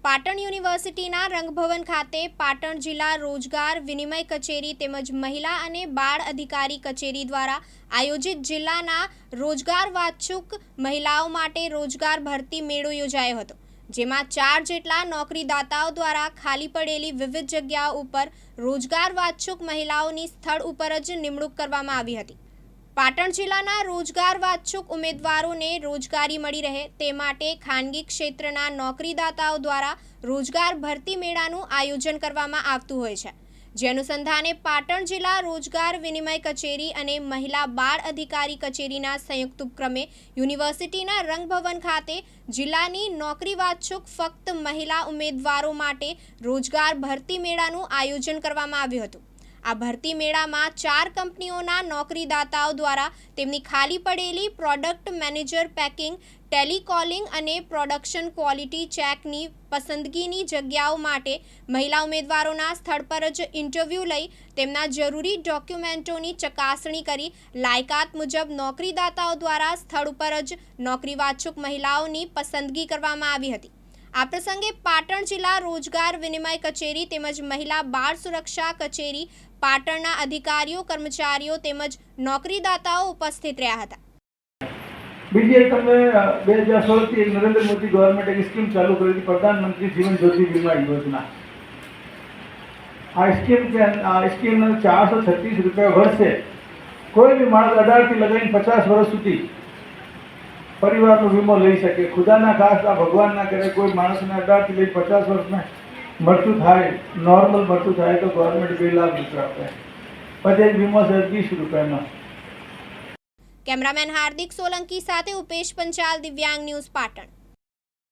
પાટણ યુનિવર્સિટીના રંગભવન ખાતે પાટણ જિલ્લા રોજગાર વિનિમય કચેરી તેમજ મહિલા અને બાળ અધિકારી કચેરી દ્વારા આયોજિત જિલ્લાના રોજગાર વાચ્છુક મહિલાઓ માટે રોજગાર ભરતી મેળો યોજાયો હતો, જેમાં 4 જેટલા નોકરીદાતાઓ દ્વારા ખાલી પડેલી વિવિધ જગ્યાઓ ઉપર રોજગાર વાચ્છુક મહિલાઓની સ્થળ ઉપર જ નિમણૂક કરવામાં આવી હતી। પાટણ જિલ્લાના રોજગાર વાચ્છુક ઉમેદવારોને રોજગારી મળી રહે તે માટે ખાનગી ક્ષેત્રના નોકરીદાતાઓ દ્વારા રોજગાર ભરતી મેળાનું આયોજન કરવામાં આવતું હોય છે, જે અનુસંધાને પાટણ જિલ્લા રોજગાર વિનિમય કચેરી અને મહિલા બાળ અધિકારી કચેરીના સંયુક્ત ઉપક્રમે યુનિવર્સિટીના રંગભવન ખાતે જિલ્લાની નોકરી વાચ્છુક ફક્ત મહિલા ઉમેદવારો માટે રોજગાર ભરતી મેળાનું આયોજન કરવામાં આવ્યું હતું। આ ભરતી મેળામાં 4 કંપનીઓના નોકરીદાતાઓ દ્વારા તેમની ખાલી પડેલી પ્રોડક્ટ મેનેજર પેકિંગ, ટેલિકોલિંગ અને પ્રોડક્શન ક્વોલિટી ચેકની પસંદગીની જગ્યાઓ માટે મહિલા ઉમેદવારોના સ્થળ પર જ ઇન્ટરવ્યૂ લઈ તેમના જરૂરી ડોક્યુમેન્ટોની ચકાસણી કરી લાયકાત મુજબ નોકરીદાતાઓ દ્વારા સ્થળ ઉપર જ નોકરી વાચ્છુક મહિલાઓની પસંદગી કરવામાં આવી હતી। આ પ્રસંગે પાટણ જિલ્લા રોજગાર વિનિમય કચેરી તેમજ મહિલા બાળ સુરક્ષા કચેરી પાટણના અધિકારીઓ, કર્મચારીઓ તેમજ નોકરીદાતાઓ ઉપસ્થિત રહ્યા હતા। બીજી એક તમને 2016 થી નરેન્દ્ર મોદી ગવર્મેન્ટ એક સ્કીમ ચાલુ કરી હતી, પ્રધાનમंत्री जीवन ज्योति बीमा योजना। આ સ્કીમ 436 રૂપિયા વર્ષે કોઈ બી માણસ 18 થી લઈને 50 વર્ષ સુધી પરિવારનો વીમો લઈ શકે। ખુદાના ખાસ્તા ભગવાન ના કરે કોઈ માણસને 18 થી લઈને 50 વર્ષમાં મૃત્યુ થાય, નોર્મલ મૃત્યુ થાય તો ગવર્મેન્ટ 2 લાખ રૂપિયા આપે, પછી વીમો 20 રૂપિયાનો। કેમેરામેન હાર્દિક સોલંકી સાથે ઉપેશ પંચાલ, દિવ્યાંગ ન્યૂઝ, પાટણ।